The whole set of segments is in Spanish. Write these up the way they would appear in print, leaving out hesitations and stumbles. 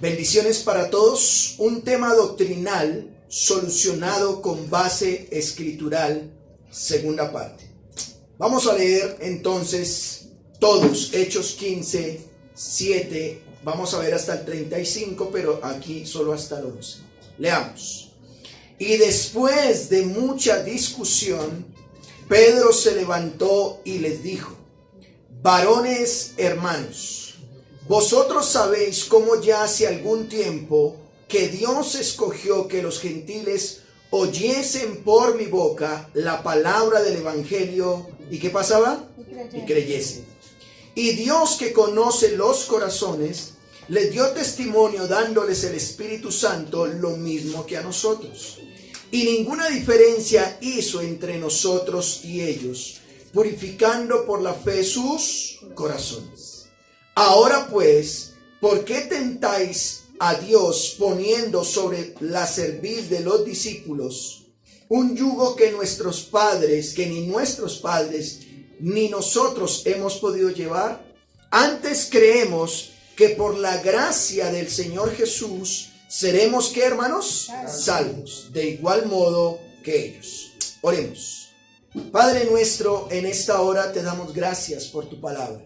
Bendiciones para todos. Un tema doctrinal solucionado con base escritural, segunda parte. Vamos a leer entonces todos, Hechos 15, 7. Vamos a ver hasta el 35, pero aquí solo hasta el 11. Leamos. Y después de mucha discusión, Pedro se levantó y les dijo: varones hermanos, vosotros sabéis cómo ya hace algún tiempo que Dios escogió que los gentiles oyesen por mi boca la palabra del evangelio. ¿Y qué pasaba? Y creyesen. Y Dios, que conoce los corazones, les dio testimonio dándoles el Espíritu Santo lo mismo que a nosotros. Y ninguna diferencia hizo entre nosotros y ellos, purificando por la fe sus corazones. Ahora pues, ¿por qué tentáis a Dios poniendo sobre la cerviz de los discípulos un yugo que ni nuestros padres ni nosotros hemos podido llevar? Antes creemos que por la gracia del Señor Jesús seremos, ¿qué, hermanos? Salvos, de igual modo que ellos. Oremos. Padre nuestro, en esta hora te damos gracias por tu palabra.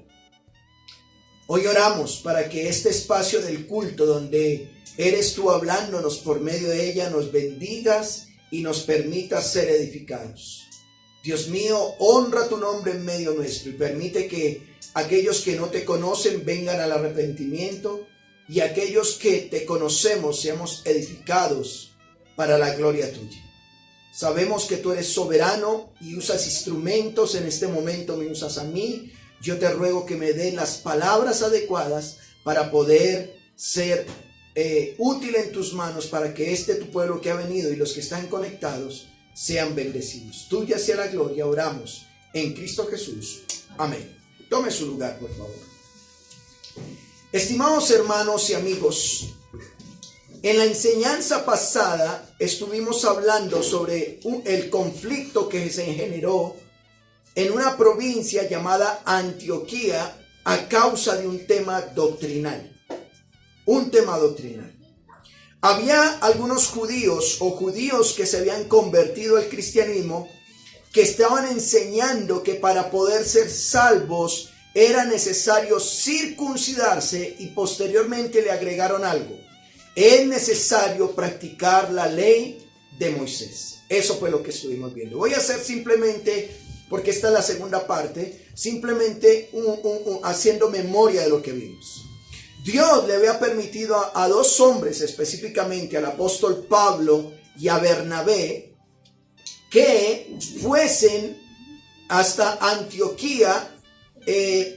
Hoy oramos para que este espacio del culto, donde eres tú hablándonos por medio de ella, nos bendigas y nos permitas ser edificados. Dios mío, honra tu nombre en medio nuestro y permite que aquellos que no te conocen vengan al arrepentimiento, y aquellos que te conocemos seamos edificados para la gloria tuya. Sabemos que tú eres soberano y usas instrumentos. En este momento me usas a mí. Yo te ruego que me den las palabras adecuadas para poder ser útil en tus manos, para que tu pueblo que ha venido y los que están conectados sean bendecidos. Tuya sea la gloria, oramos en Cristo Jesús. Amén. Tome su lugar, por favor. Estimados hermanos y amigos, en la enseñanza pasada estuvimos hablando sobre el conflicto que se generó en una provincia llamada Antioquía a causa de un tema doctrinal. Un tema doctrinal. Había algunos judíos que se habían convertido al cristianismo, que estaban enseñando que para poder ser salvos era necesario circuncidarse, y posteriormente le agregaron algo: es necesario practicar la ley de Moisés. Eso fue lo que estuvimos viendo. Voy a hacer simplemente, porque esta es la segunda parte, simplemente haciendo memoria de lo que vimos. Dios le había permitido a dos hombres, específicamente al apóstol Pablo y a Bernabé, que fuesen hasta Antioquía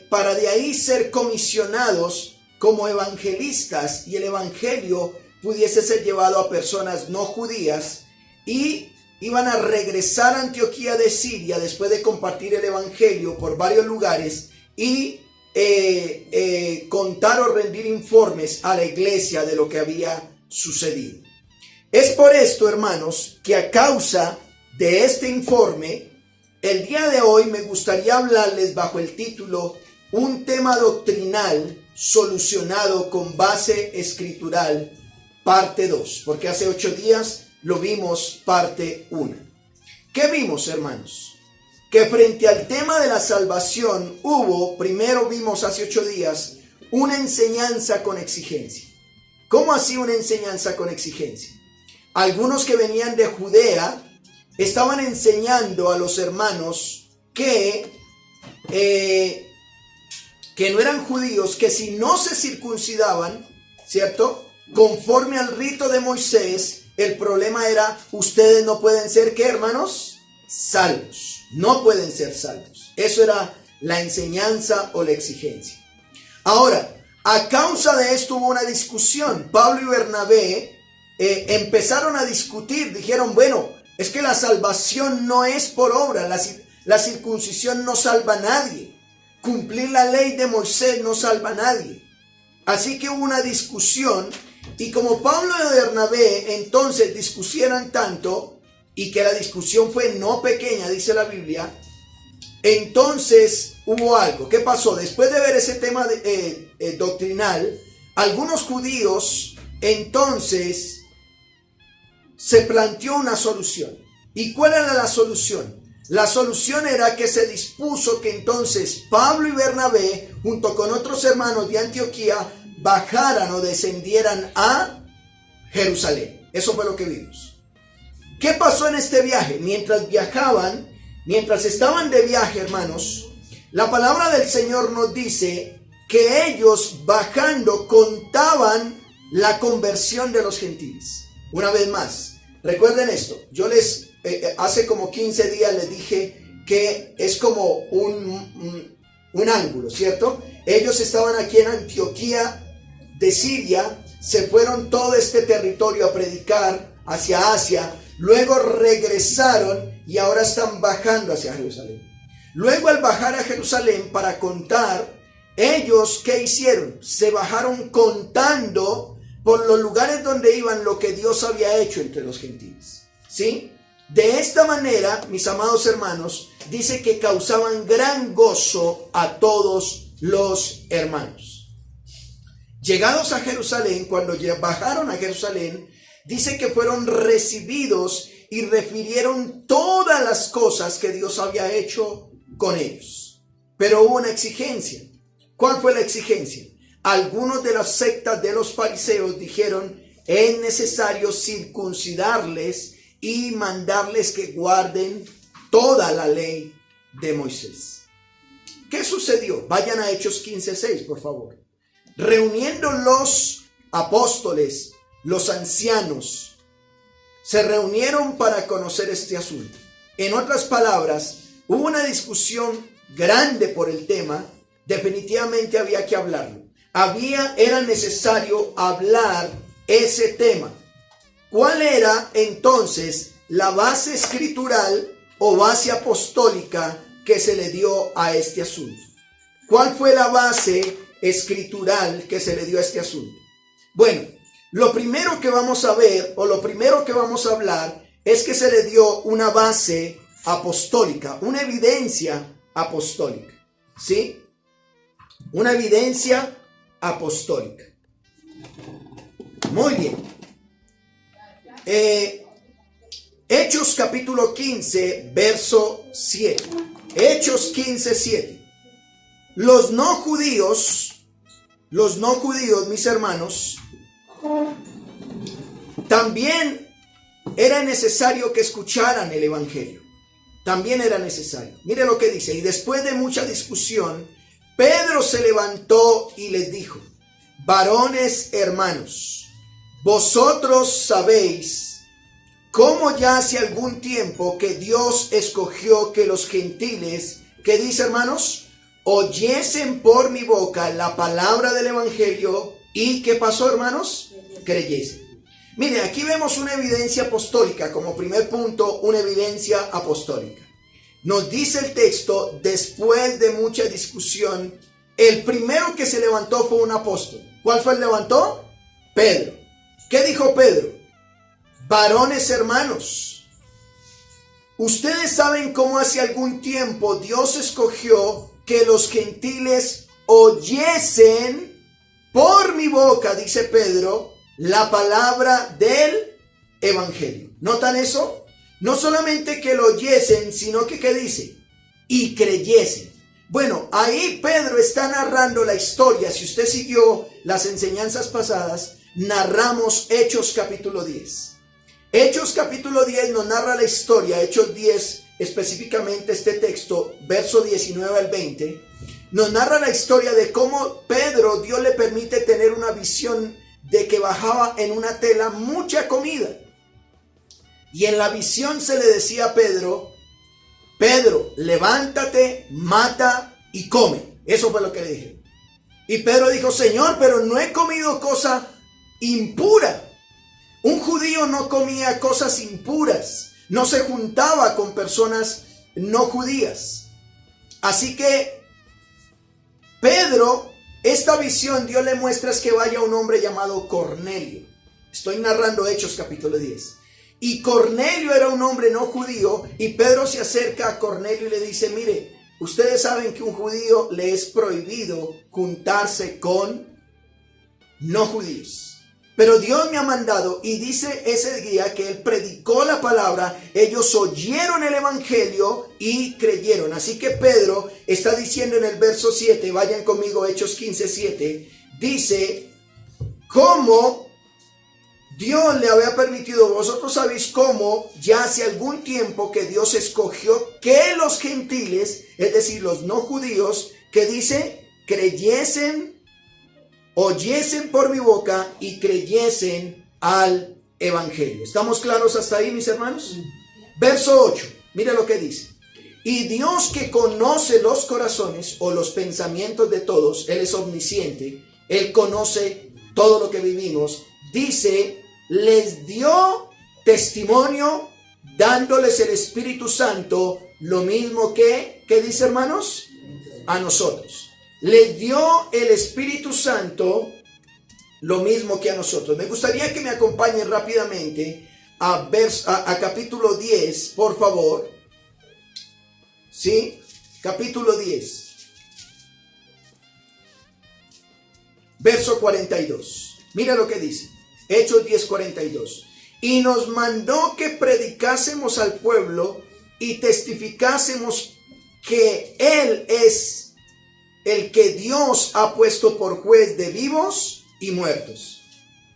para de ahí ser comisionados como evangelistas, y el evangelio pudiese ser llevado a personas no judías, y iban a regresar a Antioquía de Siria después de compartir el evangelio por varios lugares y contar o rendir informes a la iglesia de lo que había sucedido. Es por esto, hermanos, que a causa de este informe, el día de hoy me gustaría hablarles bajo el título Un tema doctrinal solucionado con base escritural, parte 2, porque hace 8 días lo vimos parte 1. ¿Qué vimos, hermanos? Que frente al tema de la salvación primero vimos hace 8 días, una enseñanza con exigencia. ¿Cómo así una enseñanza con exigencia? Algunos que venían de Judea estaban enseñando a los hermanos que no eran judíos, que si no se circuncidaban, ¿cierto?, conforme al rito de Moisés, el problema era: ustedes no pueden ser, ¿qué, hermanos? Salvos. No pueden ser salvos. Eso era la enseñanza o la exigencia. Ahora, a causa de esto hubo una discusión. Pablo y Bernabé empezaron a discutir. Dijeron: bueno, es que la salvación no es por obra. La circuncisión no salva a nadie. Cumplir la ley de Moisés no salva a nadie. Así que hubo una discusión, y como Pablo y Bernabé entonces discutieran tanto, y que la discusión fue no pequeña, dice la Biblia, entonces hubo algo. ¿Qué pasó? Después de ver ese tema doctrinal, algunos judíos entonces se planteó una solución. ¿Y cuál era la solución? La solución era que se dispuso que entonces Pablo y Bernabé, junto con otros hermanos de Antioquía, bajaran o descendieran a Jerusalén. Eso fue lo que vimos. ¿Qué pasó en este viaje? Mientras viajaban, mientras estaban de viaje, hermanos, la palabra del Señor nos dice que ellos bajando contaban la conversión de los gentiles. Una vez más, recuerden esto, yo les hace como 15 días les dije que es como un ángulo, ¿cierto? Ellos estaban aquí en Antioquía de Siria, se fueron todo este territorio a predicar hacia Asia, luego regresaron y ahora están bajando hacia Jerusalén. Luego al bajar a Jerusalén para contar, ellos ¿qué hicieron? Se bajaron contando por los lugares donde iban lo que Dios había hecho entre los gentiles, ¿sí? De esta manera, mis amados hermanos, dice que causaban gran gozo a todos los hermanos. Llegados a Jerusalén, cuando bajaron a Jerusalén, dice que fueron recibidos y refirieron todas las cosas que Dios había hecho con ellos. Pero hubo una exigencia. ¿Cuál fue la exigencia? Algunos de las sectas de los fariseos dijeron, es necesario circuncidarles y mandarles que guarden toda la ley de Moisés. ¿Qué sucedió? Vayan a Hechos 15:6, por favor. Reuniendo los apóstoles, los ancianos, se reunieron para conocer este asunto. En otras palabras, hubo una discusión grande por el tema. Definitivamente había que hablarlo. Era necesario hablar ese tema. ¿Cuál era entonces la base escritural o base apostólica que se le dio a este asunto? ¿Cuál fue la base escritural que se le dio a este asunto? Bueno, lo primero que vamos a ver o lo primero que vamos a hablar es que se le dio una base apostólica, una evidencia apostólica, ¿sí? Una evidencia apostólica. Muy bien. Hechos capítulo 15, verso 7. Hechos 15, 7. Los no judíos, mis hermanos, también era necesario que escucharan el evangelio. También era necesario. Mire lo que dice. Y después de mucha discusión, Pedro se levantó y les dijo, varones hermanos, vosotros sabéis cómo ya hace algún tiempo que Dios escogió que los gentiles, ¿qué dice, hermanos? Oyesen por mi boca la palabra del evangelio y ¿qué pasó, hermanos? Creyesen. Mire, aquí vemos una evidencia apostólica, como primer punto, una evidencia apostólica. Nos dice el texto, después de mucha discusión, el primero que se levantó fue un apóstol. ¿Cuál fue el levantó? Pedro. ¿Qué dijo Pedro? Varones hermanos, ustedes saben cómo hace algún tiempo Dios escogió que los gentiles oyesen por mi boca, dice Pedro, la palabra del evangelio. ¿Notan eso? No solamente que lo oyesen, sino que ¿qué dice? Y creyesen. Bueno, ahí Pedro está narrando la historia. Si usted siguió las enseñanzas pasadas, narramos Hechos capítulo 10. Hechos capítulo 10 nos narra la historia, Hechos 10, específicamente este texto, verso 19 al 20, nos narra la historia de cómo Pedro, Dios le permite tener una visión de que bajaba en una tela mucha comida. Y en la visión se le decía a Pedro, Pedro, levántate, mata y come. Eso fue lo que le dije. Y Pedro dijo, Señor, pero no he comido cosa impura. Un judío no comía cosas impuras, no se juntaba con personas no judías. Así que Pedro, esta visión Dios le muestra es que vaya un hombre llamado Cornelio. Estoy narrando Hechos capítulo 10. Y Cornelio era un hombre no judío y Pedro se acerca a Cornelio y le dice, mire, ustedes saben que un judío le es prohibido juntarse con no judíos. Pero Dios me ha mandado, y dice ese día que Él predicó la palabra, ellos oyeron el evangelio y creyeron. Así que Pedro está diciendo en el verso 7, vayan conmigo, Hechos 15:7, dice, ¿cómo Dios le había permitido? Vosotros sabéis cómo ya hace algún tiempo que Dios escogió que los gentiles, es decir, los no judíos, que dice, creyesen, oyesen por mi boca y creyesen al evangelio. ¿Estamos claros hasta ahí, mis hermanos? Verso 8, mira lo que dice. Y Dios, que conoce los corazones o los pensamientos de todos, Él es omnisciente, Él conoce todo lo que vivimos, dice, les dio testimonio dándoles el Espíritu Santo, lo mismo que, ¿qué dice, hermanos? A nosotros. Les dio el Espíritu Santo lo mismo que a nosotros. Me gustaría que me acompañen rápidamente a capítulo 10, por favor. ¿Sí? Capítulo 10. Verso 42. Mira lo que dice. Hechos 10:42. Y nos mandó que predicásemos al pueblo y testificásemos que Él es el que Dios ha puesto por juez de vivos y muertos.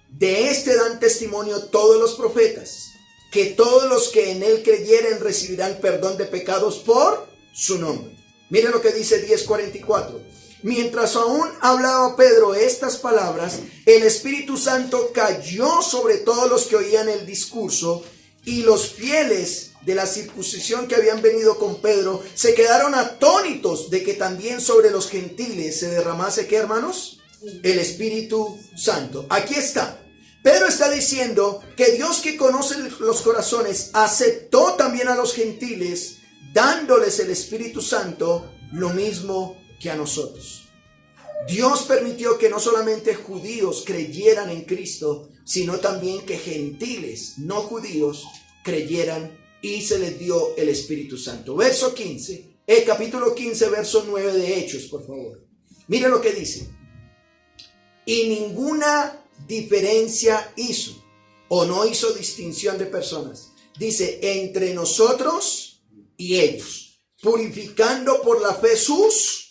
De este dan testimonio todos los profetas, que todos los que en Él creyeren recibirán perdón de pecados por su nombre. Mire lo que dice 10:44. Mientras aún hablaba Pedro estas palabras, el Espíritu Santo cayó sobre todos los que oían el discurso, y los fieles de la circuncisión que habían venido con Pedro se quedaron atónitos de que también sobre los gentiles se derramase, ¿qué, hermanos? El Espíritu Santo. Aquí está. Pedro está diciendo que Dios, que conoce los corazones, aceptó también a los gentiles, dándoles el Espíritu Santo, lo mismo que a nosotros. Dios permitió que no solamente judíos creyeran en Cristo, sino también que gentiles no judíos creyeran, y se les dio el Espíritu Santo. Verso 15, capítulo 15, verso 9 de Hechos, por favor. Mira lo que dice. Y ninguna diferencia hizo, o no hizo distinción de personas, dice, entre nosotros y ellos, purificando por la fe sus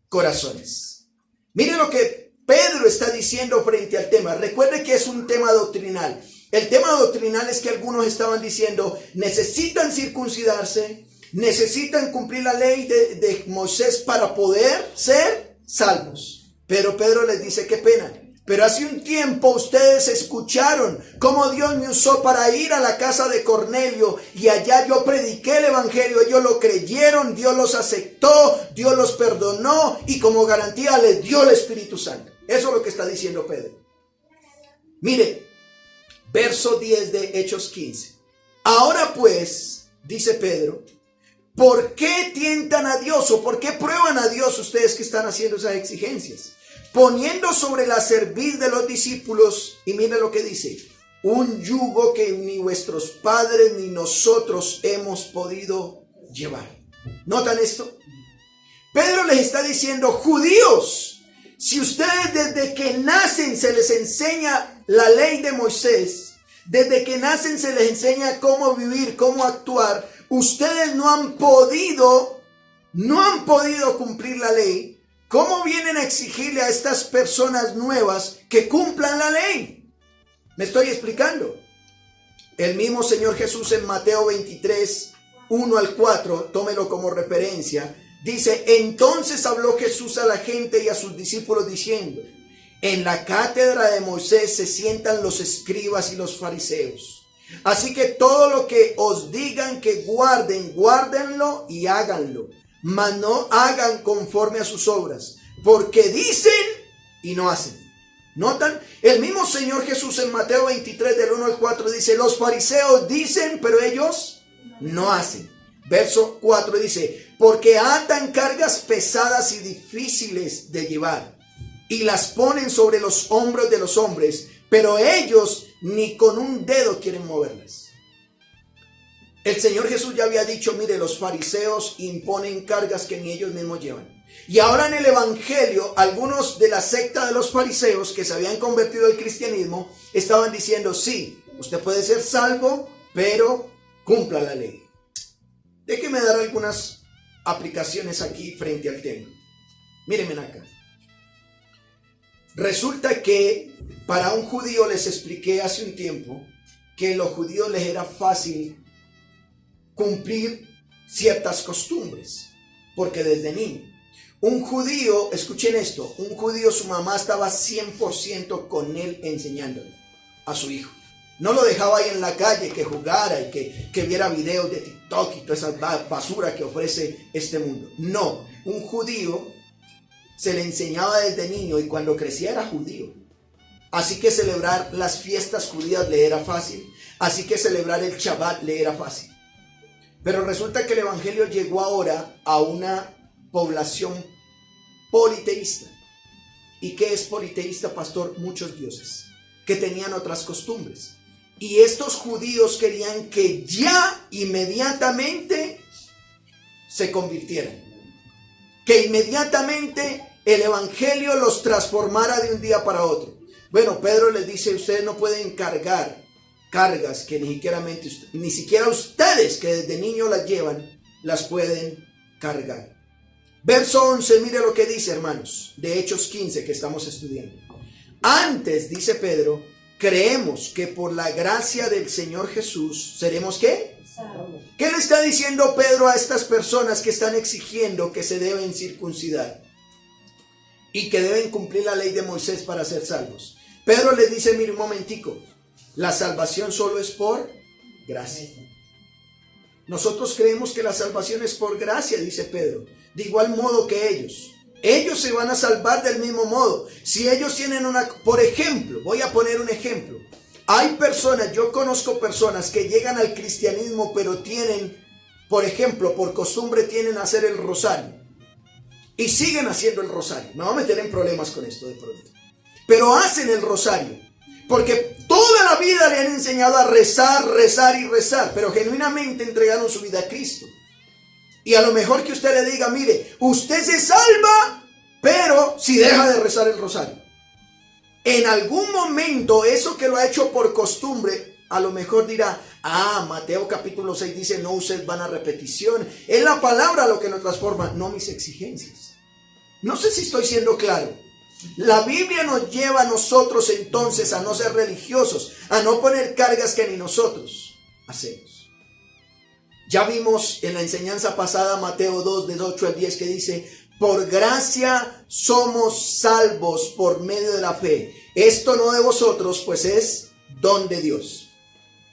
corazones. Mire lo que Pedro está diciendo frente al tema. Recuerde que es un tema doctrinal. El tema doctrinal es que algunos estaban diciendo, necesitan circuncidarse, necesitan cumplir la ley de Moisés para poder ser salvos. Pero Pedro les dice, qué pena, pero hace un tiempo ustedes escucharon cómo Dios me usó para ir a la casa de Cornelio, y allá yo prediqué el evangelio, ellos lo creyeron, Dios los aceptó, Dios los perdonó, y como garantía les dio el Espíritu Santo. Eso es lo que está diciendo Pedro. Mire, verso 10 de Hechos 15. Ahora pues, dice Pedro, ¿por qué tientan a Dios o por qué prueban a Dios ustedes que están haciendo esas exigencias? Poniendo sobre la cerviz de los discípulos, y mire lo que dice, un yugo que ni vuestros padres ni nosotros hemos podido llevar. ¿Notan esto? Pedro les está diciendo, judíos, si ustedes desde que nacen se les enseña la ley de Moisés, desde que nacen se les enseña cómo vivir, cómo actuar, ustedes no han podido cumplir la ley, ¿cómo vienen a exigirle a estas personas nuevas que cumplan la ley? ¿Me estoy explicando? El mismo Señor Jesús en Mateo 23, 1 al 4, tómelo como referencia, dice, entonces habló Jesús a la gente y a sus discípulos diciendo, en la cátedra de Moisés se sientan los escribas y los fariseos. Así que todo lo que os digan que guarden, guárdenlo y háganlo. Mas no hagan conforme a sus obras, porque dicen y no hacen. ¿Notan? El mismo Señor Jesús en Mateo 23 del 1 al 4 dice, los fariseos dicen, pero ellos no hacen. Verso 4 dice, porque atan cargas pesadas y difíciles de llevar, y las ponen sobre los hombros de los hombres, pero ellos ni con un dedo quieren moverlas. El Señor Jesús ya había dicho, mire, los fariseos imponen cargas que ni ellos mismos llevan. Y ahora en el evangelio, algunos de la secta de los fariseos que se habían convertido al cristianismo estaban diciendo, sí, usted puede ser salvo, pero cumpla la ley. Déjeme dar algunas aplicaciones aquí frente al tema. Mírenme acá. Resulta que para un judío, les expliqué hace un tiempo, que a los judíos les era fácil cumplir ciertas costumbres, porque desde niño, un judío, escuchen esto, un judío, su mamá estaba 100% con él enseñándole a su hijo. No lo dejaba ahí en la calle que jugara y que viera videos de TikTok y toda esa basura que ofrece este mundo. No, un judío se le enseñaba desde niño y cuando crecía era judío. Así que celebrar las fiestas judías le era fácil. Así que celebrar el Shabbat le era fácil. Pero resulta que el evangelio llegó ahora a una población politeísta. ¿Y qué es politeísta, pastor? Muchos dioses que tenían otras costumbres. Y estos judíos querían que ya inmediatamente se convirtieran. Que inmediatamente el evangelio los transformara de un día para otro. Bueno, Pedro les dice, ustedes no pueden cargar cargas que ni siquiera ustedes que desde niño las llevan, las pueden cargar. Verso 11, mire lo que dice, hermanos, de Hechos 15 que estamos estudiando. Antes, dice Pedro, creemos que por la gracia del Señor Jesús, ¿seremos qué? Salvos. ¿Qué le está diciendo Pedro a estas personas que están exigiendo que se deben circuncidar y que deben cumplir la ley de Moisés para ser salvos? Pedro les dice, mire un momentico, la salvación solo es por gracia. Nosotros creemos que la salvación es por gracia, dice Pedro, de igual modo que ellos. Ellos se van a salvar del mismo modo. Si ellos tienen por ejemplo, voy a poner un ejemplo. Hay personas, yo conozco personas que llegan al cristianismo, pero tienen, por ejemplo, por costumbre tienen hacer el rosario. Y siguen haciendo el rosario. Me voy a meter en problemas con esto de pronto. Pero hacen el rosario. Porque toda la vida le han enseñado a rezar, rezar y rezar. Pero genuinamente entregaron su vida a Cristo. Y a lo mejor que usted le diga, mire, usted se salva, pero si deja de rezar el rosario. En algún momento, eso que lo ha hecho por costumbre, a lo mejor dirá, Mateo capítulo 6 dice, no ustedes van a repetición. Es la palabra lo que nos transforma, no mis exigencias. No sé si estoy siendo claro. La Biblia nos lleva a nosotros entonces a no ser religiosos, a no poner cargas que ni nosotros hacemos. Ya vimos en la enseñanza pasada Mateo 2, del 8 al 10, que dice, por gracia somos salvos por medio de la fe. Esto no de vosotros, pues es don de Dios.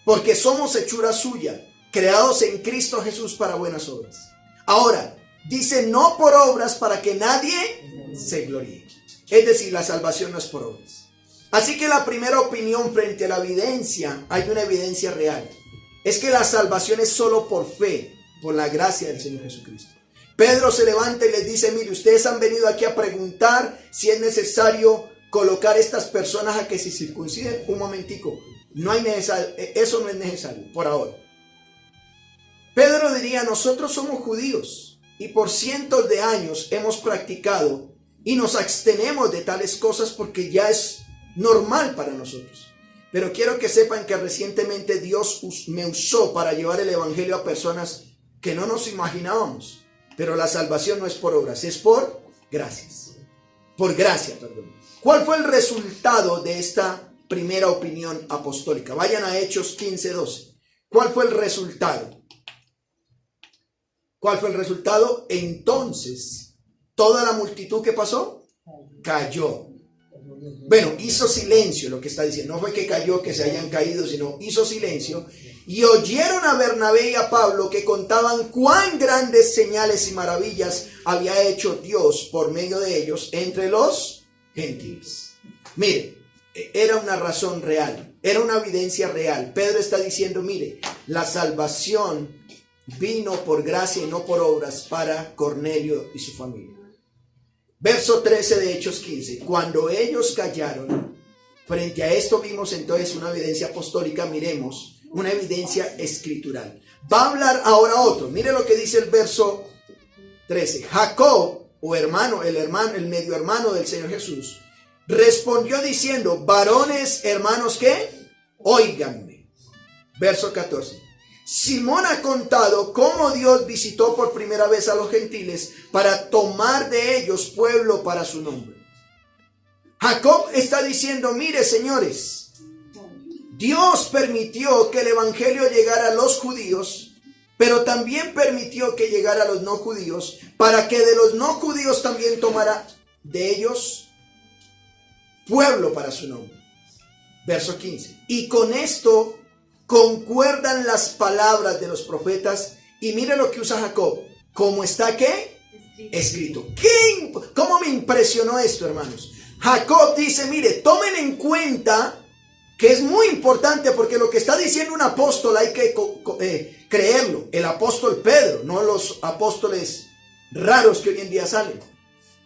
Porque somos hechura suya, creados en Cristo Jesús para buenas obras. Ahora, dice no por obras para que nadie se gloríe. Es decir, la salvación no es por obras. Así que la primera opinión frente a la evidencia, hay una evidencia real. Es que la salvación es solo por fe, por la gracia del Señor Jesucristo. Pedro se levanta y les dice, mire, ustedes han venido aquí a preguntar si es necesario colocar a estas personas a que se circunciden. Un momentico, eso no es necesario por ahora. Pedro diría, nosotros somos judíos y por cientos de años hemos practicado y nos abstenemos de tales cosas porque ya es normal para nosotros. Pero quiero que sepan que recientemente Dios me usó para llevar el evangelio a personas que no nos imaginábamos. Pero la salvación no es por obras, es por gracias. Por gracia, perdón. ¿Cuál fue el resultado de esta primera opinión apostólica? Vayan a Hechos 15:12. ¿Cuál fue el resultado? ¿Cuál fue el resultado? Entonces, toda la multitud, ¿qué pasó? Cayó. Bueno, hizo silencio, lo que está diciendo. No fue que cayó, que se hayan caído, sino hizo silencio. Y oyeron a Bernabé y a Pablo que contaban cuán grandes señales y maravillas había hecho Dios por medio de ellos entre los gentiles. Mire, era una razón real, era una evidencia real. Pedro está diciendo, mire, la salvación vino por gracia y no por obras para Cornelio y su familia. Verso 13 de Hechos 15. Cuando ellos callaron, frente a esto vimos entonces una evidencia apostólica, miremos, una evidencia escritural. Va a hablar ahora otro. Mire lo que dice el verso 13. Jacob, o hermano, el medio hermano del Señor Jesús, respondió diciendo: varones, hermanos, ¿qué? Óiganme. Verso 14. Simón ha contado cómo Dios visitó por primera vez a los gentiles para tomar de ellos pueblo para su nombre. Jacob está diciendo: mire, señores, Dios permitió que el evangelio llegara a los judíos, pero también permitió que llegara a los no judíos, para que de los no judíos también tomara de ellos pueblo para su nombre. Verso 15. Y con esto concuerdan las palabras de los profetas. Y mire lo que usa Jacob. ¿Cómo está qué? Escrito. ¿Cómo me impresionó esto, hermanos? Jacob dice: mire, tomen en cuenta que es muy importante, porque lo que está diciendo un apóstol hay que creerlo. El apóstol Pedro, no los apóstoles raros que hoy en día salen.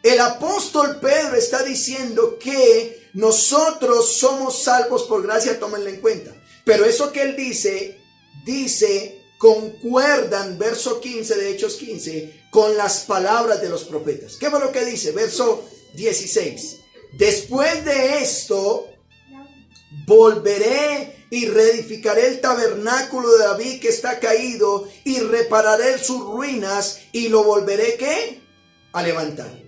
El apóstol Pedro está diciendo que nosotros somos salvos por gracia, tómenlo en cuenta. Pero eso que él dice, concuerdan, verso 15 de Hechos 15, con las palabras de los profetas. ¿Qué fue lo que dice? Verso 16. Después de esto, volveré y reedificaré el tabernáculo de David que está caído, y repararé sus ruinas y lo volveré, ¿qué? A levantar.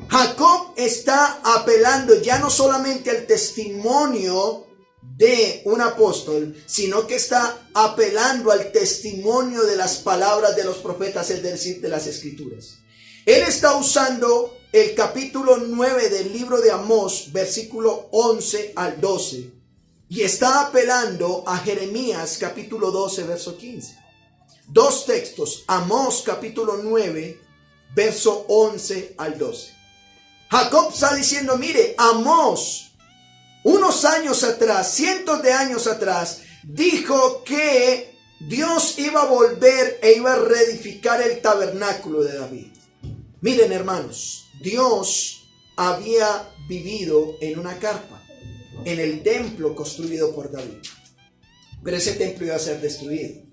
Jacob está apelando ya no solamente al testimonio de un apóstol, sino que está apelando al testimonio de las palabras de los profetas, es decir, de las escrituras. Él está usando el capítulo 9 del libro de Amós, versículo 11 al 12, y está apelando a Jeremías capítulo 12, verso 15. Dos textos, Amós capítulo 9, verso 11 al 12. Jacob está diciendo: mire, Amós, unos años atrás, cientos de años atrás, dijo que Dios iba a volver e iba a reedificar el tabernáculo de David. Miren, hermanos, Dios había vivido en una carpa, en el templo construido por David. Pero ese templo iba a ser destruido.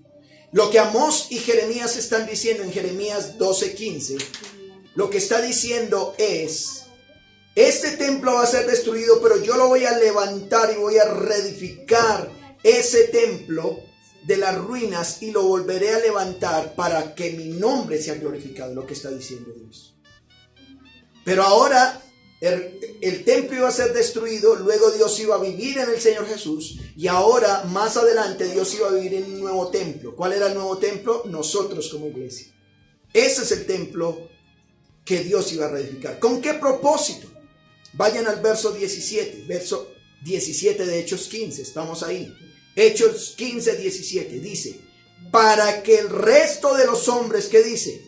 Lo que Amós y Jeremías están diciendo en Jeremías 12:15, lo que está diciendo es: este templo va a ser destruido, pero yo lo voy a levantar y voy a reedificar ese templo de las ruinas y lo volveré a levantar para que mi nombre sea glorificado. Lo que está diciendo Dios. Pero ahora el templo iba a ser destruido, luego Dios iba a vivir en el Señor Jesús, y ahora más adelante Dios iba a vivir en un nuevo templo. ¿Cuál era el nuevo templo? Nosotros como iglesia. Ese es el templo que Dios iba a reedificar. ¿Con qué propósito? Vayan al verso 17 de Hechos 15, estamos ahí. Hechos 15, 17, dice: para que el resto de los hombres, ¿qué dice?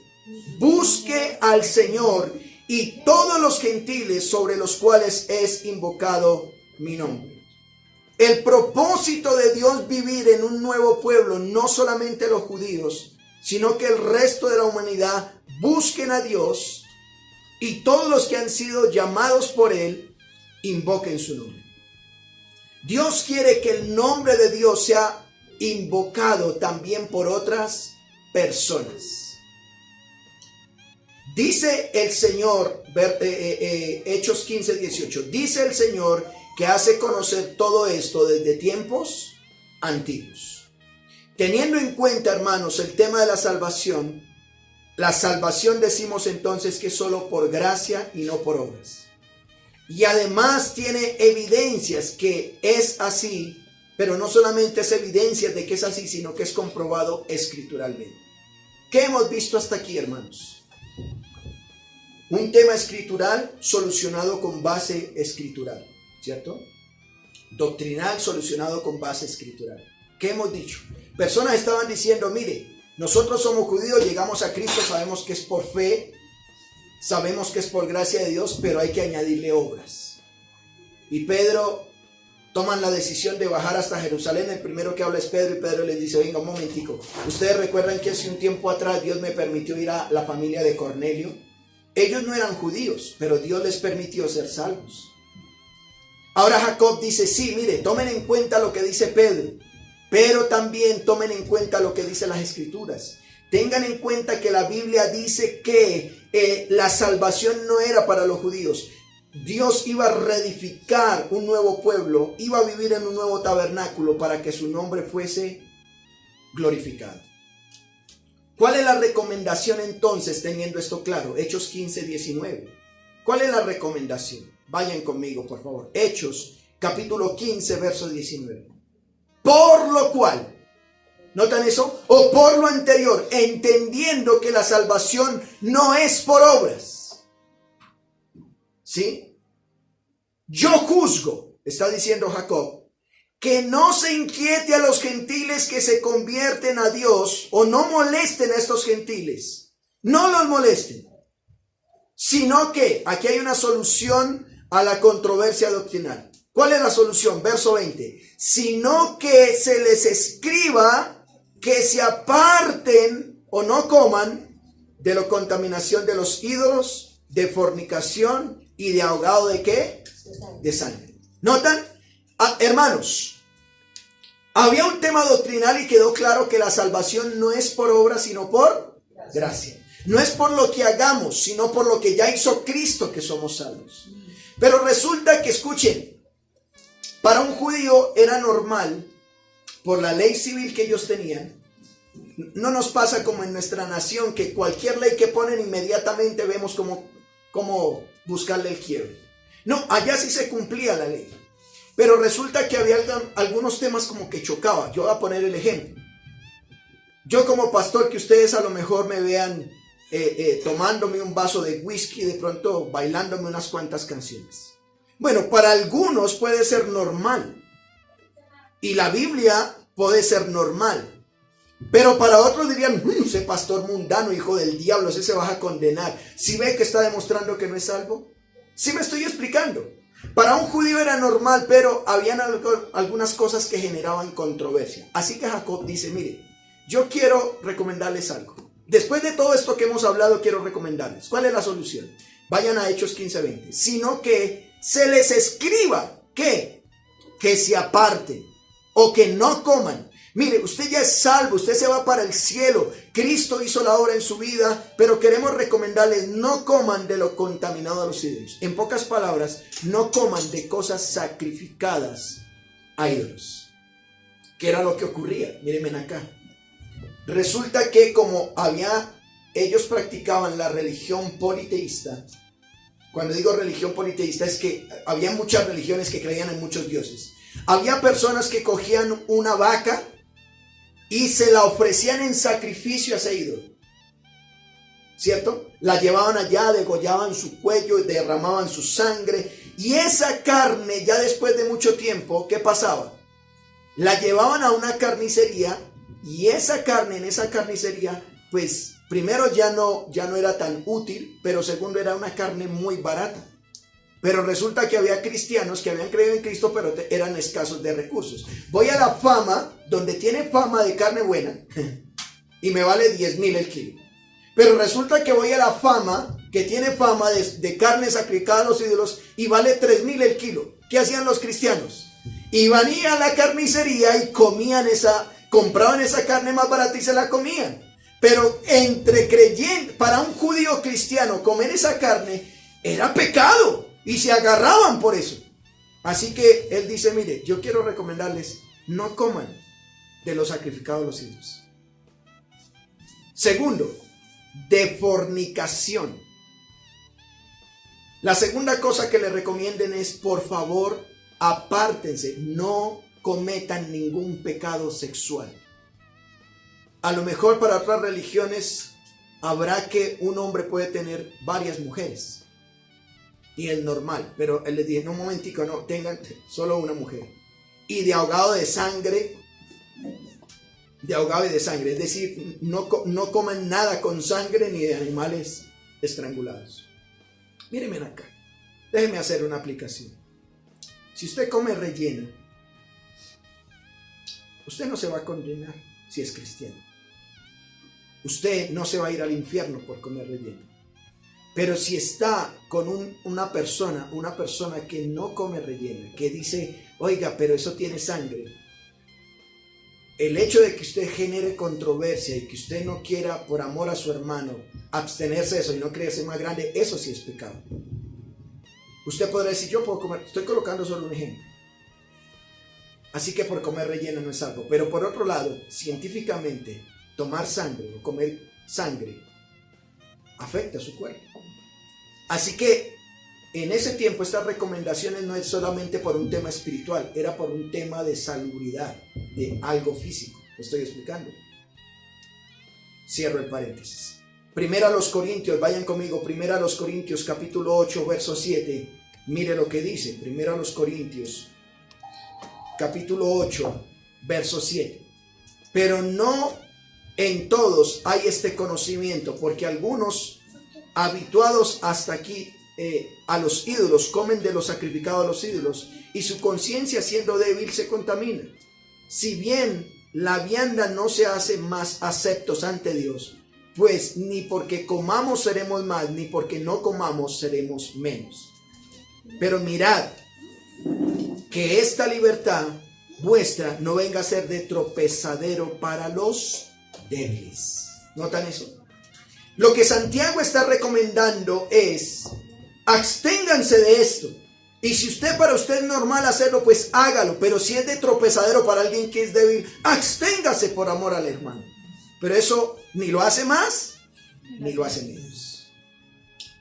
Busque al Señor y todos los gentiles sobre los cuales es invocado mi nombre. El propósito de Dios vivir en un nuevo pueblo, no solamente los judíos, sino que el resto de la humanidad busquen a Dios, y todos los que han sido llamados por Él invoquen su nombre. Dios quiere que el nombre de Dios sea invocado también por otras personas. Dice el Señor, Hechos 15, 18, dice el Señor que hace conocer todo esto desde tiempos antiguos. Teniendo en cuenta, hermanos, el tema de la salvación decimos entonces que es solo por gracia y no por obras. Y además tiene evidencias que es así, pero no solamente es evidencia de que es así, sino que es comprobado escrituralmente. ¿Qué hemos visto hasta aquí, hermanos? Un tema escritural solucionado con base escritural, ¿cierto? Doctrinal solucionado con base escritural. ¿Qué hemos dicho? Personas estaban diciendo: mire, nosotros somos judíos, llegamos a Cristo, sabemos que es por fe, sabemos que es por gracia de Dios, pero hay que añadirle obras. Y Pedro toman la decisión de bajar hasta Jerusalén. El primero que habla es Pedro, y Pedro les dice: venga un momentico, ustedes recuerdan que hace un tiempo atrás Dios me permitió ir a la familia de Cornelio. Ellos no eran judíos, pero Dios les permitió ser salvos. Ahora Jacob dice: sí, mire, tomen en cuenta lo que dice Pedro, pero también tomen en cuenta lo que dicen las Escrituras. Tengan en cuenta que la Biblia dice que la salvación no era para los judíos. Dios iba a reedificar un nuevo pueblo, iba a vivir en un nuevo tabernáculo para que su nombre fuese glorificado. ¿Cuál es la recomendación entonces, teniendo esto claro? Hechos 15, 19. ¿Cuál es la recomendación? Vayan conmigo, por favor. Hechos, capítulo 15, verso 19. Por lo cual, ¿notan eso? O por lo anterior, entendiendo que la salvación no es por obras. ¿Sí? Yo juzgo, está diciendo Jacob, que no se inquiete a los gentiles que se convierten a Dios, o no molesten a estos gentiles. No los molesten. Sino que, aquí hay una solución a la controversia doctrinal. ¿Cuál es la solución? Verso 20. Sino que se les escriba que se aparten o no coman de la contaminación de los ídolos, de fornicación y de ahogado ¿de qué? De sangre. ¿Notan? Hermanos, había un tema doctrinal y quedó claro que la salvación no es por obra, sino por gracia. No es por lo que hagamos, sino por lo que ya hizo Cristo que somos salvos. Pero resulta que, escuchen, para un judío era normal, por la ley civil que ellos tenían, no nos pasa como en nuestra nación, que cualquier ley que ponen inmediatamente vemos cómo buscarle el quiebre. No, allá sí se cumplía la ley. Pero resulta que había algunos temas como que chocaba. Yo voy a poner el ejemplo. Yo como pastor, que ustedes a lo mejor me vean tomándome un vaso de whisky, de pronto bailándome unas cuantas canciones. Bueno, para algunos puede ser normal. Y la Biblia puede ser normal. Pero para otros dirían, ese pastor mundano, hijo del diablo, ese se va a condenar. ¿Sí ve que está demostrando que no es salvo? Sí me estoy explicando. Para un judío era normal, pero habían algunas cosas que generaban controversia. Así que Jacob dice, mire, yo quiero recomendarles algo. Después de todo esto que hemos hablado, quiero recomendarles. ¿Cuál es la solución? Vayan a Hechos 15:20. Sino que se les escriba que se aparten o que no coman. Mire, usted ya es salvo, usted se va para el cielo. Cristo hizo la obra en su vida, pero queremos recomendarles, no coman de lo contaminado a los ídolos. En pocas palabras, no coman de cosas sacrificadas a ídolos. ¿Qué era lo que ocurría? Mírenme acá. Resulta que como ellos practicaban la religión politeísta. Cuando digo religión politeísta es que había muchas religiones que creían en muchos dioses. Había personas que cogían una vaca y se la ofrecían en sacrificio a ese ídolo, ¿cierto? La llevaban allá, degollaban su cuello, derramaban su sangre, y esa carne ya después de mucho tiempo, ¿qué pasaba? La llevaban a una carnicería, y esa carne en esa carnicería, pues primero ya no era tan útil, pero segundo era una carne muy barata. Pero resulta que había cristianos que habían creído en Cristo, pero eran escasos de recursos. Voy a la Fama, donde tiene fama de carne buena, y me vale 10,000 el kilo. Pero resulta que voy a la Fama, que tiene fama de carne sacrificada a los ídolos, y vale 3,000 el kilo. ¿Qué hacían los cristianos? Iban a la carnicería y compraban esa carne más barata y se la comían. Pero entre creyentes, para un judío cristiano, comer esa carne era pecado. Y se agarraban por eso. Así que él dice, mire, yo quiero recomendarles, no coman de los sacrificados a los ídolos. Segundo, de fornicación. La segunda cosa que le recomienden es, por favor, apártense, no cometan ningún pecado sexual. A lo mejor para otras religiones habrá que un hombre puede tener varias mujeres. Y es normal, pero él les dice, no, un momentico, no, tengan solo una mujer. Y de ahogado de sangre, es decir, no coman nada con sangre ni de animales estrangulados. Mírenme acá, déjenme hacer una aplicación. Si usted come rellena, usted no se va a condenar si es cristiano. Usted no se va a ir al infierno por comer rellena. Pero si está con una persona que no come rellena, que dice, oiga, pero eso tiene sangre, el hecho de que usted genere controversia y que usted no quiera, por amor a su hermano, abstenerse de eso y no creerse más grande, eso sí es pecado. Usted podrá decir, yo puedo comer, estoy colocando solo un ejemplo. Así que por comer rellena no es algo. Pero por otro lado, científicamente, tomar sangre o comer sangre afecta a su cuerpo. Así que en ese tiempo estas recomendaciones no es solamente por un tema espiritual, era por un tema de salubridad, de algo físico. Lo estoy explicando. Cierro el paréntesis. Primera a los Corintios, vayan conmigo, Primera a los Corintios capítulo 8, verso 7. Mire lo que dice, Primera a los Corintios capítulo 8, verso 7. Pero no en todos hay este conocimiento, porque algunos habituados hasta aquí a los ídolos comen de lo sacrificado a los ídolos, y su conciencia siendo débil se contamina. Si bien la vianda no se hace más aceptos ante Dios, pues ni porque comamos seremos más, ni porque no comamos seremos menos. Pero mirad que esta libertad vuestra no venga a ser de tropezadero para los débiles. ¿Notan eso? Lo que Santiago está recomendando es, absténganse de esto. Y si para usted es normal hacerlo, pues hágalo. Pero si es de tropezadero para alguien que es débil, absténgase por amor al hermano. Pero eso ni lo hace más, ni lo hace menos.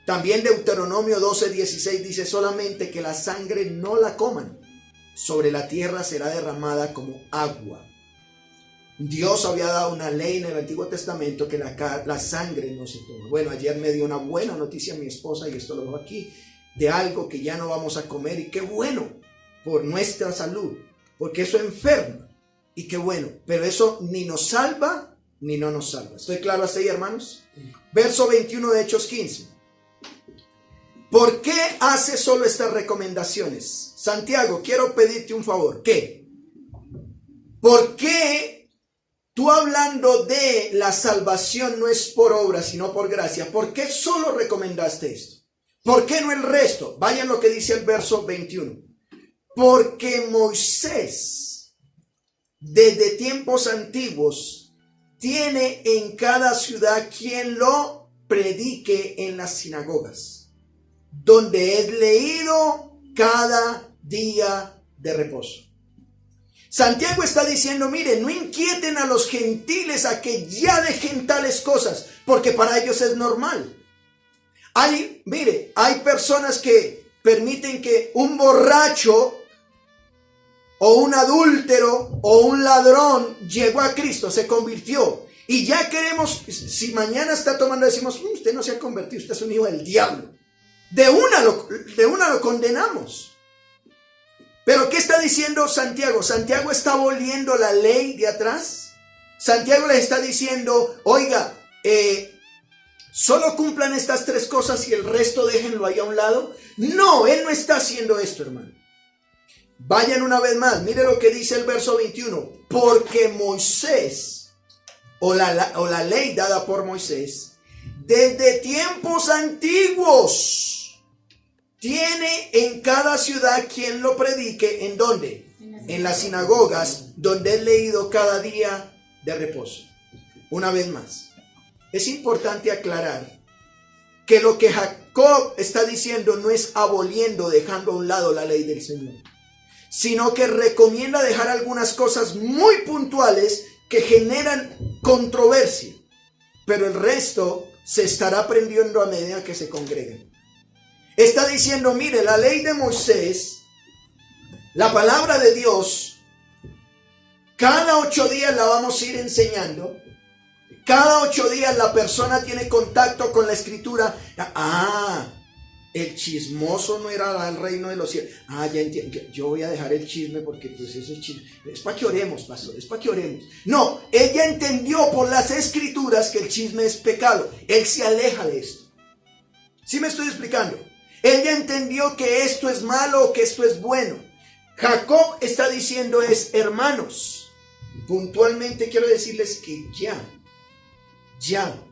También Deuteronomio 12:16 dice solamente que la sangre no la coman. Sobre la tierra será derramada como agua. Dios había dado una ley en el Antiguo Testamento que la sangre no se toma. Bueno, ayer me dio una buena noticia mi esposa, y esto lo dejo aquí, de algo que ya no vamos a comer, y qué bueno por nuestra salud, porque eso enferma, y qué bueno, pero eso ni nos salva ni no nos salva. ¿Estoy claro hasta ahí, hermanos? Verso 21 de Hechos 15. ¿Por qué hace solo estas recomendaciones? Santiago, quiero pedirte un favor. ¿Qué? ¿Por qué tú, hablando de la salvación, no es por obra sino por gracia? ¿Por qué solo recomendaste esto? ¿Por qué no el resto? Vayan lo que dice el verso 21. Porque Moisés, desde tiempos antiguos, tiene en cada ciudad quien lo predique en las sinagogas, donde es leído cada día de reposo. Santiago está diciendo, miren, no inquieten a los gentiles a que ya dejen tales cosas, porque para ellos es normal. Hay personas que permiten que un borracho o un adúltero o un ladrón llegó a Cristo, se convirtió, y ya queremos, si mañana está tomando, decimos, usted no se ha convertido, usted es un hijo del diablo. De una lo condenamos. Pero ¿qué está diciendo Santiago? Santiago está aboliendo la ley de atrás. Santiago les está diciendo, oiga, solo cumplan estas tres cosas y el resto déjenlo ahí a un lado. No, él no está haciendo esto, hermano. Vayan una vez más, mire lo que dice el verso 21. Porque Moisés, o la ley dada por Moisés, desde tiempos antiguos, tiene en cada ciudad quien lo predique. ¿En dónde? En las sinagogas, donde es leído cada día de reposo. Una vez más, es importante aclarar que lo que Jacob está diciendo no es aboliendo, dejando a un lado la ley del Señor, sino que recomienda dejar algunas cosas muy puntuales que generan controversia, pero el resto se estará aprendiendo a medida que se congreguen. Está diciendo, mire, la ley de Moisés, la palabra de Dios, cada 8 días la vamos a ir enseñando. Cada 8 días la persona tiene contacto con la escritura. El chismoso no era el reino de los cielos. Ya entiendo. Yo voy a dejar el chisme porque pues eso es chisme. Es para que oremos, pastor, es para que oremos. No, ella entendió por las escrituras que el chisme es pecado. Él se aleja de esto. ¿Sí me estoy explicando? Ella entendió que esto es malo o que esto es bueno. Jacob está diciendo hermanos, puntualmente quiero decirles que ya,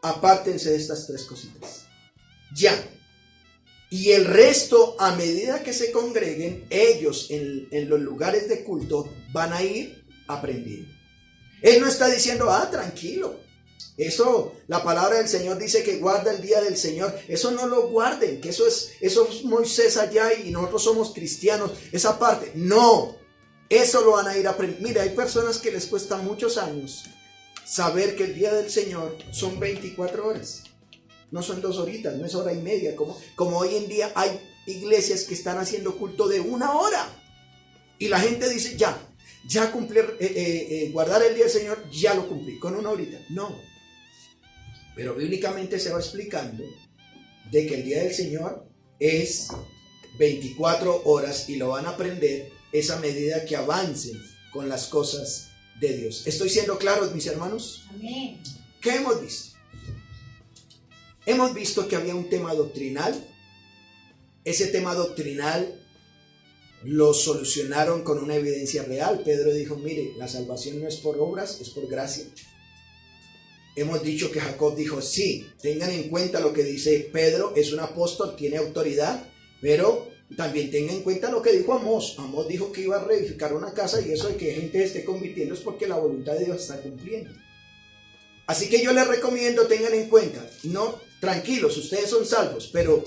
apártense de estas tres cositas. Ya. Y el resto, a medida que se congreguen, ellos en los lugares de culto van a ir aprendiendo. Él no está diciendo, tranquilo. Eso, la palabra del Señor dice que guarda el día del Señor. Eso no lo guarden, que eso es Moisés allá y nosotros somos cristianos. Esa parte, no. Eso lo van a ir a aprender. Mira, hay personas que les cuesta muchos años saber que el día del Señor son 24 horas. No son 2 horitas, no es hora y media. Como hoy en día hay iglesias que están haciendo culto de 1 hora. Y la gente dice, ya cumplí, guardar el día del Señor, ya lo cumplí, con 1 horita. No. Pero bíblicamente se va explicando de que el día del Señor es 24 horas y lo van a aprender esa medida que avancen con las cosas de Dios. ¿Estoy siendo claro, mis hermanos? Amén. ¿Qué hemos visto? Hemos visto que había un tema doctrinal. Ese tema doctrinal lo solucionaron con una evidencia real. Pedro dijo, mire, la salvación no es por obras, es por gracia. Hemos dicho que Jacob dijo, sí, tengan en cuenta lo que dice Pedro, es un apóstol, tiene autoridad, pero también tengan en cuenta lo que dijo Amós. Amós dijo que iba a reedificar una casa y eso de que gente se esté convirtiendo es porque la voluntad de Dios está cumpliendo. Así que yo les recomiendo, tengan en cuenta, no, tranquilos, ustedes son salvos, pero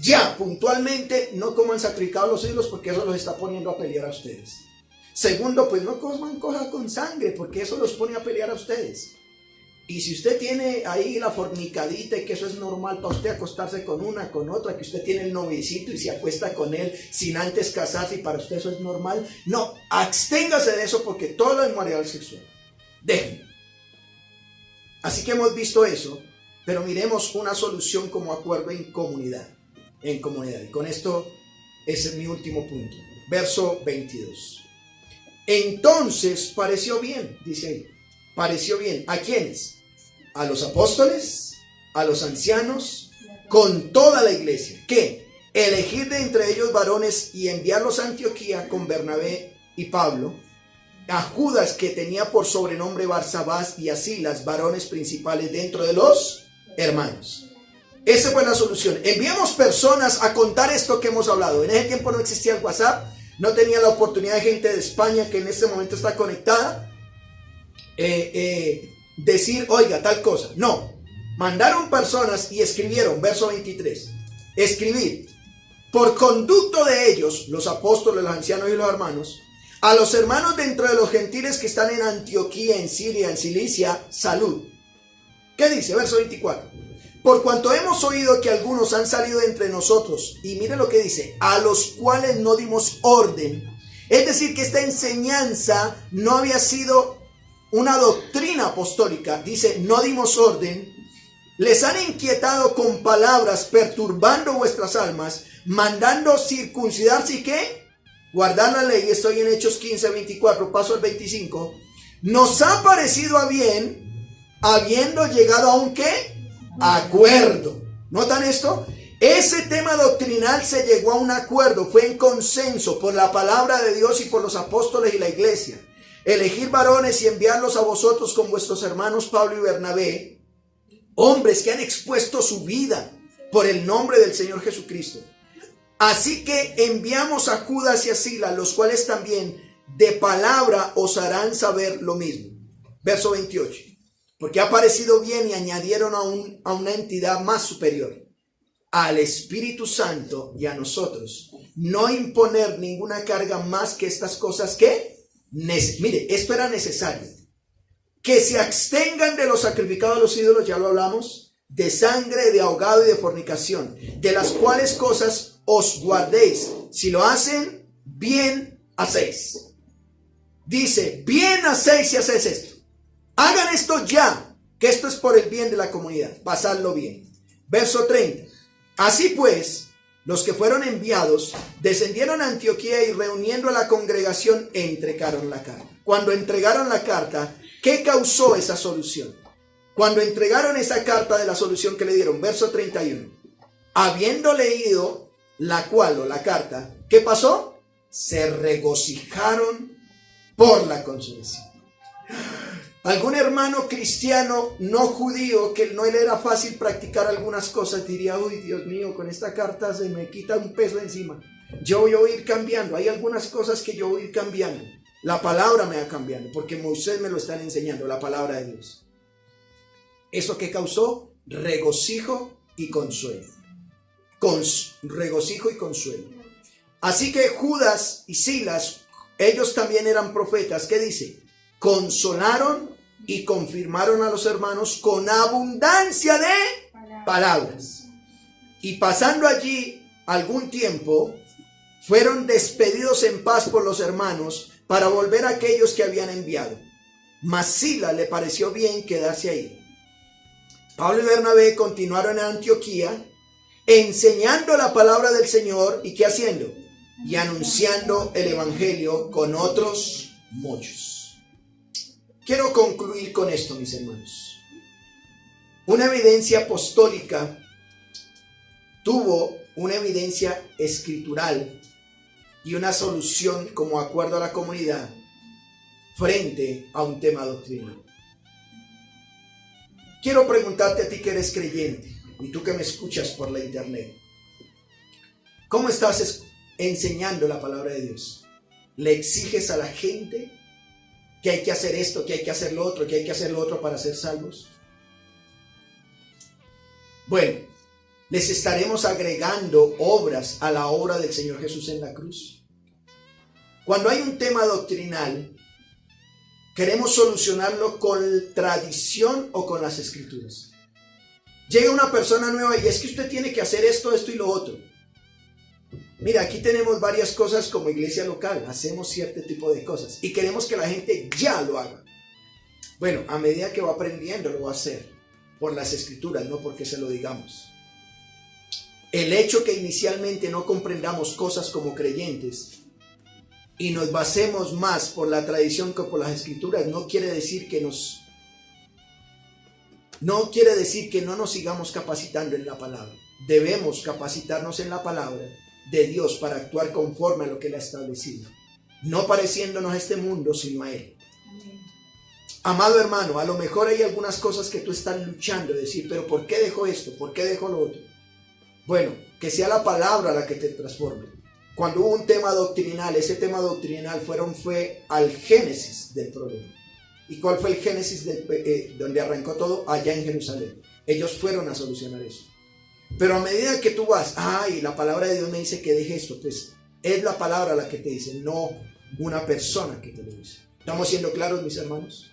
ya, puntualmente, no coman sacrificados los ídolos porque eso los está poniendo a pelear a ustedes. Segundo, pues no coman cosa con sangre porque eso los pone a pelear a ustedes. Y si usted tiene ahí la fornicadita y que eso es normal para usted acostarse con una, con otra, que usted tiene el noviecito y se acuesta con él sin antes casarse y para usted eso es normal, no, absténgase de eso porque todo es inmoral sexual. Déjenlo. Así que hemos visto eso, pero miremos una solución como acuerdo en comunidad. Y con esto ese es mi último punto. Verso 22. Entonces pareció bien, dice ahí. Pareció bien. ¿A quiénes? A los apóstoles, a los ancianos, con toda la iglesia. ¿Qué? Elegir de entre ellos varones y enviarlos a Antioquía con Bernabé y Pablo, a Judas que tenía por sobrenombre Barsabás y a Silas, varones principales dentro de los hermanos. Esa fue la solución. Enviamos personas a contar esto que hemos hablado. En ese tiempo no existía el WhatsApp, no tenía la oportunidad de gente de España que en este momento está conectada. Decir, oiga, tal cosa. No, mandaron personas y escribieron, verso 23, escribir, por conducto de ellos, los apóstoles, los ancianos y los hermanos, a los hermanos dentro de los gentiles que están en Antioquía, en Siria, en Cilicia, salud. ¿Qué dice? Verso 24. Por cuanto hemos oído que algunos han salido de entre nosotros, y mire lo que dice, a los cuales no dimos orden. Es decir, que esta enseñanza no había sido una doctrina apostólica, dice, no dimos orden, les han inquietado con palabras, perturbando vuestras almas, mandando circuncidarse y ¿qué? Guardar la ley. Estoy en Hechos 15, 24, paso al 25. Nos ha parecido a bien, habiendo llegado a un ¿qué? Acuerdo. ¿Notan esto? Ese tema doctrinal se llegó a un acuerdo, fue en consenso por la palabra de Dios y por los apóstoles y la iglesia. Elegir varones y enviarlos a vosotros con vuestros hermanos Pablo y Bernabé, hombres que han expuesto su vida por el nombre del Señor Jesucristo. Así que enviamos a Judas y a Silas, los cuales también de palabra os harán saber lo mismo. Verso 28. Porque ha parecido bien y añadieron a una entidad más superior, al Espíritu Santo y a nosotros, no imponer ninguna carga más que estas cosas que mire, esto era necesario. Que se abstengan de los sacrificados a los ídolos, ya lo hablamos, de sangre, de ahogado y de fornicación, de las cuales cosas os guardéis. Si lo hacen, bien hacéis. Dice, bien hacéis si hacéis esto. Hagan esto ya, que esto es por el bien de la comunidad. Pasadlo bien. Verso 30. Así pues, los que fueron enviados descendieron a Antioquía y reuniendo a la congregación entregaron la carta. Cuando entregaron la carta, ¿qué causó esa solución? Cuando entregaron esa carta de la solución que le dieron, verso 31. Habiendo leído la cual o la carta, ¿qué pasó? Se regocijaron por la consolación. Algún hermano cristiano no judío que no le era fácil practicar algunas cosas diría, uy, Dios mío, con esta carta se me quita un peso encima. Yo voy a ir cambiando, hay algunas cosas que yo voy a ir cambiando. La palabra me va cambiando, porque Moisés me lo están enseñando, la palabra de Dios. ¿Eso qué causó? Regocijo y consuelo. Regocijo y consuelo. Así que Judas y Silas, ellos también eran profetas. ¿Qué dice? Consolaron y confirmaron a los hermanos con abundancia de palabras. Y pasando allí algún tiempo, fueron despedidos en paz por los hermanos para volver a aquellos que habían enviado. Mas Silas le pareció bien quedarse ahí. Pablo y Bernabé continuaron en Antioquía, enseñando la palabra del Señor, ¿y qué haciendo? Y anunciando el evangelio con otros muchos. Quiero concluir con esto, mis hermanos. Una evidencia apostólica tuvo una evidencia escritural y una solución como acuerdo a la comunidad frente a un tema doctrinal. Quiero preguntarte a ti que eres creyente y tú que me escuchas por la internet, ¿cómo estás enseñando la palabra de Dios? ¿Le exiges a la gente que hay que hacer esto, que hay que hacer lo otro, que hay que hacer lo otro para ser salvos? Bueno, les estaremos agregando obras a la obra del Señor Jesús en la cruz. Cuando hay un tema doctrinal, queremos solucionarlo con tradición o con las escrituras. Llega una persona nueva y es que usted tiene que hacer esto, esto y lo otro. Mira, aquí tenemos varias cosas como iglesia local, hacemos cierto tipo de cosas y queremos que la gente ya lo haga. Bueno, a medida que va aprendiendo lo va a hacer por las escrituras, no porque se lo digamos. El hecho que inicialmente no comprendamos cosas como creyentes y nos basemos más por la tradición que por las escrituras no quiere decir que no nos sigamos capacitando en la palabra. Debemos capacitarnos en la palabra de Dios para actuar conforme a lo que Él ha establecido, no pareciéndonos a este mundo sino a Él. Amado hermano, a lo mejor hay algunas cosas que tú estás luchando, decir, pero ¿por qué dejo esto? ¿Por qué dejo lo otro? Bueno, que sea la palabra la que te transforme. Cuando hubo un tema doctrinal, ese tema doctrinal fue al génesis del problema. ¿Y cuál fue el génesis donde arrancó todo? Allá en Jerusalén. Ellos fueron a solucionar eso. Pero a medida que tú vas, la palabra de Dios me dice que deje esto, pues es la palabra la que te dice, no una persona que te lo dice. ¿Estamos siendo claros, mis hermanos?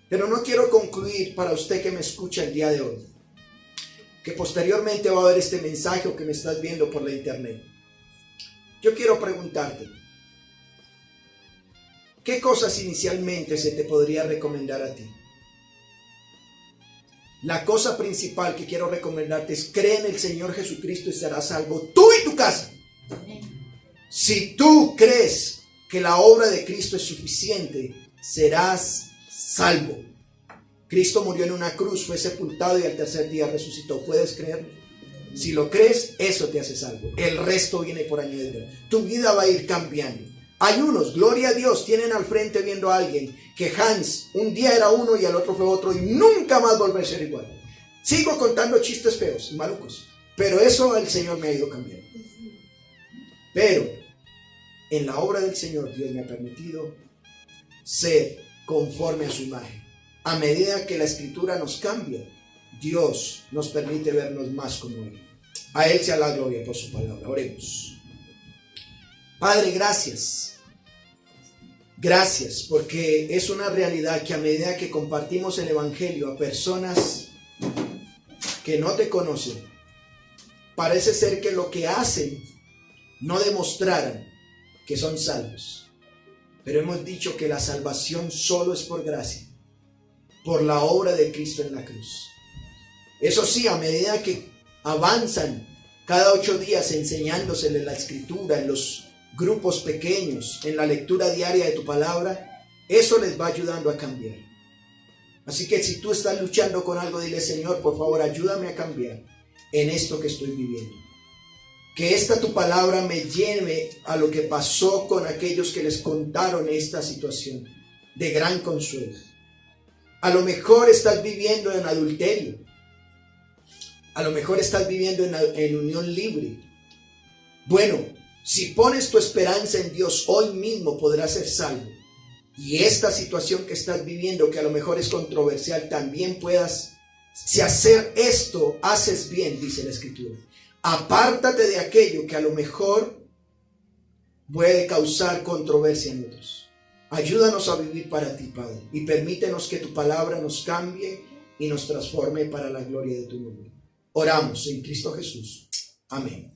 Pero no quiero concluir para usted que me escucha el día de hoy, que posteriormente va a ver este mensaje o que me estás viendo por la internet. Yo quiero preguntarte, ¿qué cosas inicialmente se te podría recomendar a ti? La cosa principal que quiero recomendarte es cree en el Señor Jesucristo y serás salvo tú y tu casa. Si tú crees que la obra de Cristo es suficiente, serás salvo. Cristo murió en una cruz, fue sepultado y al tercer día resucitó. ¿Puedes creerlo? Si lo crees, eso te hace salvo. El resto viene por añadidura. Tu vida va a ir cambiando. Hay unos, gloria a Dios, tienen al frente viendo a alguien que Hans, un día era uno y al otro fue otro y nunca más volver a ser igual. Sigo contando chistes feos y malucos, pero eso el Señor me ha ido cambiando. Pero en la obra del Señor Dios me ha permitido ser conforme a su imagen. A medida que la escritura nos cambia, Dios nos permite vernos más como Él. A Él sea la gloria por su palabra. Oremos. Padre, gracias. Gracias, porque es una realidad que a medida que compartimos el evangelio a personas que no te conocen, parece ser que lo que hacen no demostraran que son salvos. Pero hemos dicho que la salvación solo es por gracia, por la obra de Cristo en la cruz. Eso sí, a medida que avanzan cada 8 días enseñándosele la escritura en los grupos pequeños, en la lectura diaria de tu palabra, eso les va ayudando a cambiar. Así que si tú estás luchando con algo, dile: Señor, por favor, ayúdame a cambiar en esto que estoy viviendo. Que esta tu palabra me lleve a lo que pasó con aquellos que les contaron esta situación de gran consuelo. A lo mejor estás viviendo en adulterio. A lo mejor estás viviendo en unión libre. Bueno, si pones tu esperanza en Dios, hoy mismo podrás ser salvo. y esta situación que estás viviendo, que a lo mejor es controversial, también puedas, si hacer esto haces bien, dice la Escritura. Apártate de aquello que a lo mejor puede causar controversia en otros. Ayúdanos a vivir para ti, Padre, y permítenos que tu palabra nos cambie y nos transforme para la gloria de tu nombre. Oramos en Cristo Jesús. Amén.